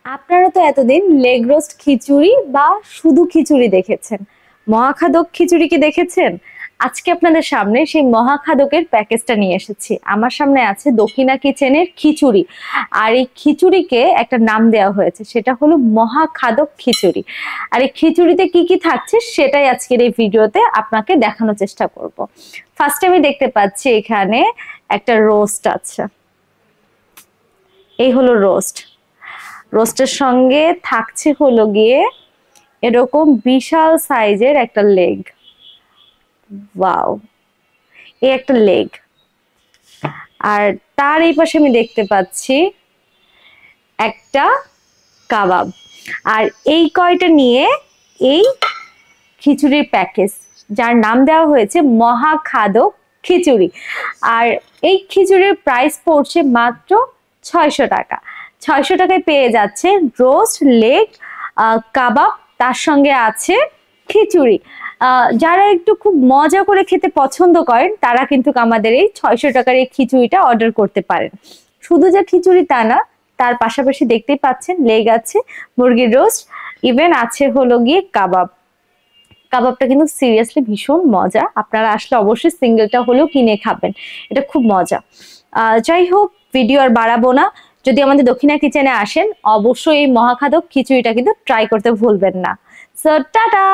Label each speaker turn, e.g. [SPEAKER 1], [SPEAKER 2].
[SPEAKER 1] আপনারা তো এতদিন লেগ রোস্ট খিচুড়ি বা শুধু খিচুড়ি দেখেছেন, মহাখাদক খিচুড়ি কি দেখেছেন? আজকে আপনাদের সামনে সেই মহাখাদকের প্যাকেজটা নিয়ে এসেছি। আমার সামনে আছে দক্ষিণা কিচেনের খিচুড়ি, আর এই খিচুড়িকে একটা নাম দেওয়া হয়েছে, সেটা হলো মহাখাদক খিচুড়ি। আর এই খিচুড়িতে কি কি থাকছে সেটাই আজকের এই ভিডিওতে আপনাকে দেখানোর চেষ্টা করব। ফার্স্টে আমি দেখতে পাচ্ছি এখানে একটা রোস্ট আছে, এই হলো রোস্ট। রোস্টের সঙ্গে থাকছে হলো গিয়ে এরকম বিশাল সাইজের একটা লেগ। ওয়াও, এই একটা লেগ। আর তার এই পাশে আমি দেখতে পাচ্ছি একটা কাবাব। আর এই কয়টা নিয়ে এই খিচুড়ির প্যাকেজ, যার নাম দেওয়া হয়েছে মহাখাদক খিচুড়ি। আর এই খিচুড়ির প্রাইস পড়ছে মাত্র 600 টাকা। 600 টাকায় পেয়ে যাচ্ছে রোস্ট, লেগ, কাবাব, তার সঙ্গে আছে খিচুড়ি। যারা একটু খুব মজা করে খেতে পছন্দ করেন তারা কিন্তু আমাদের এই 600 টাকার এই খিচুড়িটা অর্ডার করতে পারেন। শুধু যে খিচুড়ি তা না, তার পাশাপাশি দেখতেই পাচ্ছেন লেগ আছে, মুরগির রোস্ট, ইভেন আছে হলো গিয়ে কাবাব। কাবাবটা কিন্তু সিরিয়াসলি ভীষণ মজা, আপনারা আসলে অবশ্যই সিঙ্গেলটা হলেও কিনে খাবেন, এটা খুব মজা। যাই হোক, ভিডিও আর বাড়াবো না। যদি আমাদের দক্ষিণা কিচেনে আসেন অবশ্যই এই মহাখাদক খিচুড়িটা কিন্তু ট্রাই করতে ভুলবেন না। So tata.